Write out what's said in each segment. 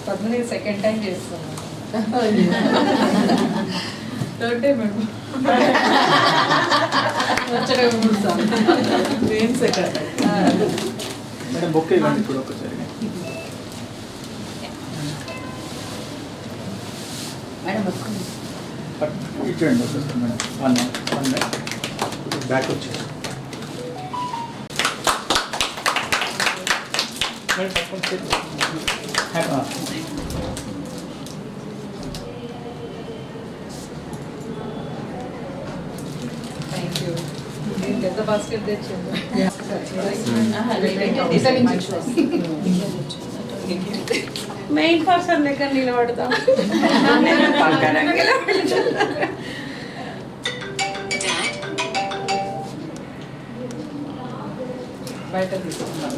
పద్మని second time చేస్తున్నాను. Third time madam వచ్చే 3 సార్లు ఏం సెకండ్ మేడం బుక్ ఇవ్వండి ఇప్పుడు ఒకసారి మేడం ఇచ్చేయండి ఒకసారి మేడం వన్ బ్యాక్ వచ్చేసి థ్యాంక్ యూ. నేను పెద్ద బాస్కెట్ తెచ్చాను. మెయిన్ పర్సన్ దగ్గర నిలబడతాం. బయట తీసుకుంటాం.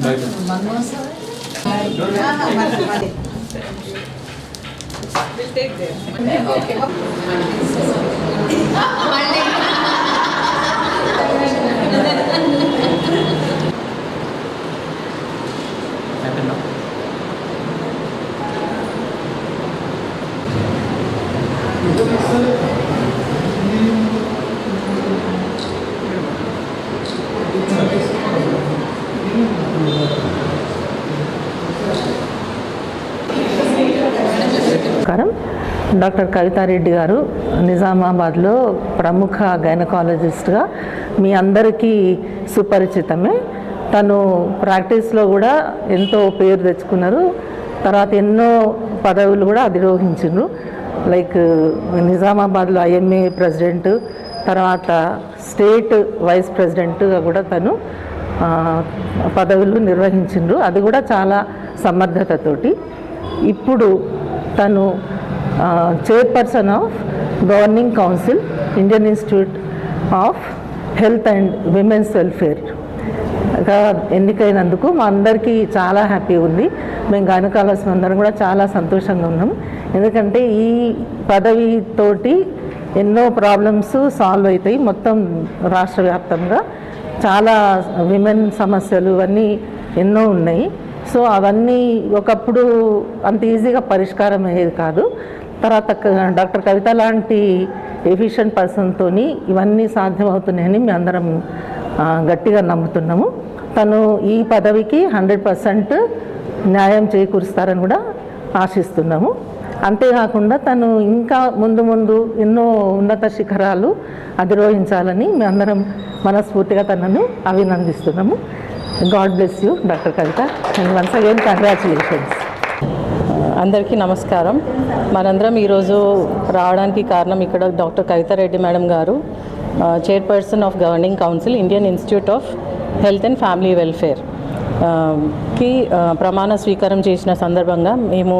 We'll take them. Okay. Doctor Kavitha Reddy గారు నిజామాబాద్లో ప్రముఖ గైనకాలజిస్ట్గా మీ అందరికీ సుపరిచితమే. తను ప్రాక్టీస్లో కూడా ఎంతో పేరు తెచ్చుకున్నారు. తర్వాత ఎన్నో పదవులు కూడా అధిరోహించారు. లైక్ నిజామాబాద్లో IMA ప్రెసిడెంట్, తర్వాత స్టేట్ వైస్ ప్రెసిడెంట్గా కూడా తను పదవులు నిర్వహించిండ్రు. అది కూడా చాలా సమర్థతతోటి. ఇప్పుడు తను chairperson of governing council Indian institute of health and women's వెల్ఫేర్గా ఎన్నికైనందుకు మా అందరికీ చాలా హ్యాపీ ఉంది. మేము గైనకాలజిస్టులు అందరం కూడా చాలా సంతోషంగా ఉన్నాం. ఎందుకంటే ఈ పదవితోటి ఎన్నో ప్రాబ్లమ్స్ సాల్వ్ అవుతాయి. మొత్తం రాష్ట్ర వ్యాప్తంగా చాలా విమెన్ సమస్యలు అన్నీ ఎన్నో ఉన్నాయి. సో అవన్నీ ఒకప్పుడు అంత ఈజీగా పరిష్కారం అయ్యేది కాదు. తర్వాత డాక్టర్ కవిత లాంటి ఎఫిషియెంట్ పర్సన్తో ఇవన్నీ సాధ్యమవుతున్నాయని మేము అందరం గట్టిగా నమ్ముతున్నాము. తను ఈ పదవికి 100% న్యాయం చేకూరుస్తారని కూడా ఆశిస్తున్నాము. అంతేకాకుండా తను ఇంకా ముందు ముందు ఎన్నో ఉన్నత శిఖరాలు అధిరోహించాలని మేమందరం మనస్ఫూర్తిగా తనను అభినందిస్తున్నాము. God bless you doctor Kavitha, and once again congratulations. అందరికీ నమస్కారం. మనందరం ఈరోజు రావడానికి కారణం ఇక్కడ డాక్టర్ కవితారెడ్డి మేడం గారు chairperson of governing council Indian institute of health and family welfare కి ప్రమాణ స్వీకారం చేసిన సందర్భంగా మేము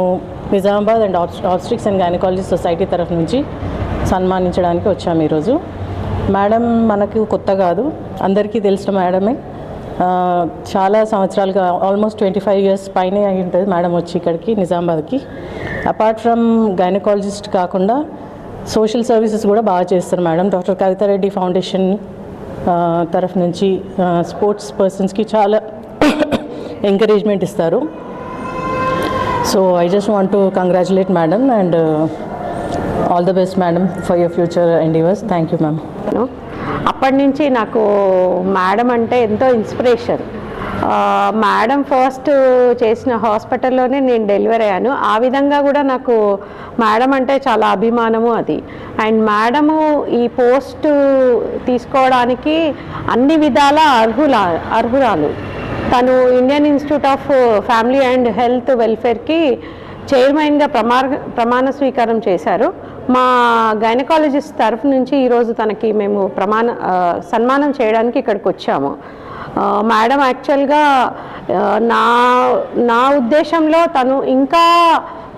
Nizamabad and obstetrics and gynaecology society తరఫు నుంచి సన్మానించడానికి వచ్చాము. ఈరోజు మేడం మనకు కొత్త కాదు, అందరికీ తెలిసిన మేడమే. చాలా సంవత్సరాలుగా ఆల్మోస్ట్ 25 years పైనే అయి ఉంటుంది మేడం వచ్చి ఇక్కడికి నిజామాబాద్కి. అపార్ట్ ఫ్రమ్ గైనకాలజిస్ట్ కాకుండా సోషల్ సర్వీసెస్ కూడా బాగా చేస్తారు మేడం. డాక్టర్ కవితారెడ్డి ఫౌండేషన్ తరఫు నుంచి స్పోర్ట్స్ పర్సన్స్కి చాలా ఎంకరేజ్మెంట్ ఇస్తారు. So I just want to congratulate madam and all the best madam for your future endeavours. Thank you ma'am. అప్పటి నుంచి నాకు మేడం అంటే ఎంతో ఇన్స్పిరేషన్. మేడం ఫస్ట్ చేసిన హాస్పిటల్లోనే నేను డెలివరీ అయ్యాను. ఆ విధంగా కూడా నాకు మేడం అంటే చాలా అభిమానము అది. అండ్ మేడము ఈ పోస్ట్ తీసుకోవడానికి అన్ని విధాల అర్హురాలు. తను Indian institute of family and health వెల్ఫేర్కి చైర్మన్గా ప్రమాణ స్వీకారం చేశారు. మా గైనకాలజిస్ట్ తరఫు నుంచి ఈరోజు తనకి మేము సన్మానం చేయడానికి ఇక్కడికి వచ్చాము. మేడం యాక్చువల్గా నా ఉద్దేశంలో తను ఇంకా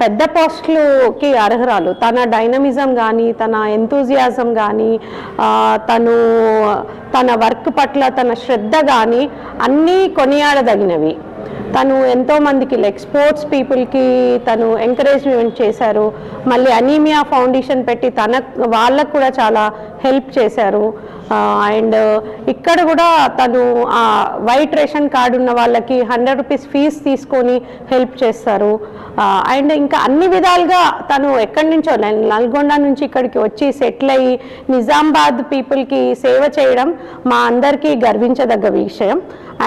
పెద్ద పోస్టులకి అర్హురాలు. తన డైనమిజం కానీ, తన ఎంతూజియాజం కానీ, తన వర్క్ పట్ల తన శ్రద్ధ కానీ అన్నీ కొనియాడదగినవి. తను ఎంతోమందికి స్పోర్ట్స్ పీపుల్కి తను ఎంకరేజ్మెంట్ చేశారు. మళ్ళీ అనీమియా ఫౌండేషన్ పెట్టి వాళ్ళకు కూడా చాలా హెల్ప్ చేశారు. అండ్ ఇక్కడ కూడా తను వైట్ రేషన్ కార్డు ఉన్న వాళ్ళకి 100 రూపీస్ ఫీజు తీసుకొని హెల్ప్ చేస్తారు. అండ్ ఇంకా అన్ని విధాలుగా తను ఎక్కడి నుంచో నల్గొండ నుంచి ఇక్కడికి వచ్చి సెటిల్ అయ్యి నిజామాబాద్ పీపుల్కి సేవ చేయడం మా అందరికీ గర్వించదగ్గ విషయం.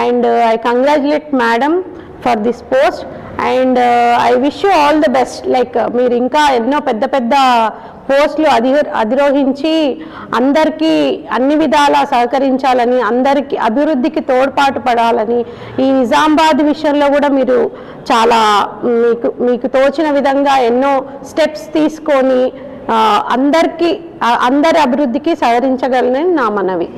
And I congratulate madam for this post and I wish you all the best. మీరు ఇంకా ఎన్నో పెద్ద పెద్ద పోస్టులు అధిరోహించి అందరికీ అన్ని విధాలా సహకరించాలని, అందరికీ అభివృద్ధికి తోడ్పాటు పడాలని, ఈ నిజామాబాద్ విషయంలో కూడా మీరు చాలా మీకు తోచిన విధంగా ఎన్నో స్టెప్స్ తీసుకొని అందరి అభివృద్ధికి సహకరించగలని నా మనవి.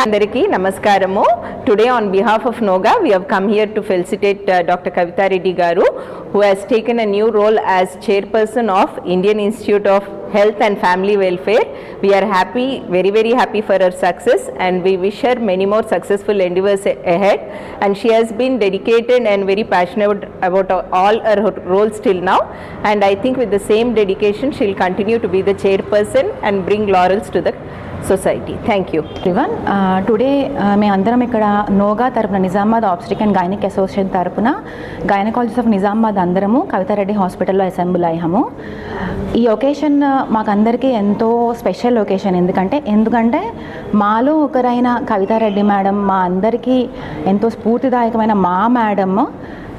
అందరికీ నమస్కారము. Today on behalf of NOGA we have come here to felicitate Dr. Kavita Reddy garu who has taken a new role as chairperson of Indian Institute of Health and Family Welfare. We are happy, very very happy for her success and we wish her many more successful endeavors ahead. And she has been dedicated and very passionate about all her roles till now, and I think with the same dedication she will continue to be the chairperson and bring laurels to the society. Thank you everyone. Today మేము అందరం ఇక్కడ నోగా తరపున Nizamabad obstetric and gynaec association తరపున gynaecologist of Nizamabad అందరము కవితారెడ్డి హాస్పిటల్లో assemble అయ్యాము. ఈ occasion మాకందరికీ ఎంతో స్పెషల్ ఒకేషన్. ఎందుకంటే మాలో ఒకరైన కవితారెడ్డి మేడం మా అందరికీ ఎంతో స్ఫూర్తిదాయకమైన మా madam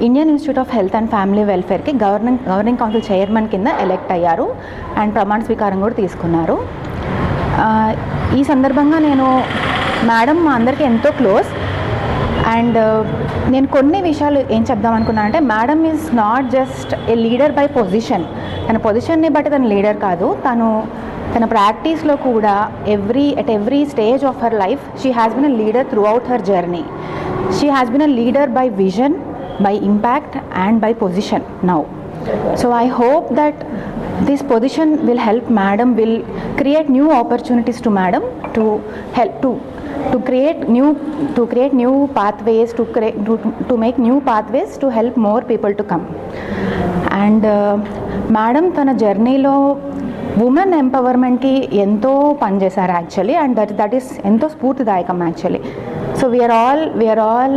Indian institute of health and family వెల్ఫేర్కి గవర్నింగ్ కౌన్సిల్ చైర్మన్ కింద ఎలెక్ట్ అయ్యారు అండ్ ప్రమాణ స్వీకారం కూడా తీసుకున్నారు. ఈ సందర్భంగా నేను మేడం మా అందరికీ ఎంతో క్లోజ్ అండ్ నేను కొన్ని విషయాలు ఏం చెప్దాం అనుకున్నానంటే madam is not just a leader by position. తన పొజిషన్ని బట్టి తన లీడర్ కాదు, తన ప్రాక్టీస్లో కూడా at every stage of her life she has been a leader throughout her journey. She has been a leader by vision, by impact and by position now. So I hope that this position will help madam, will create new opportunities to madam to help to create new pathways, to make new pathways to help more people to come. And madam tana journey lo women empowerment ki ento pan chesaru actually, and that is ento spurtidayakam actually. So we are all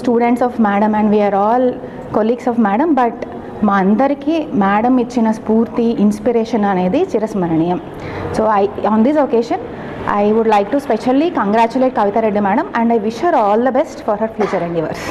students of madam and we are all colleagues of madam, but మా అందరికీ madam ఇచ్చిన స్ఫూర్తి, inspiration అనేది చిరస్మరణీయం. So on this occasion I would like to specially congratulate Kavita Reddy madam and I wish her all the best for her future endeavors.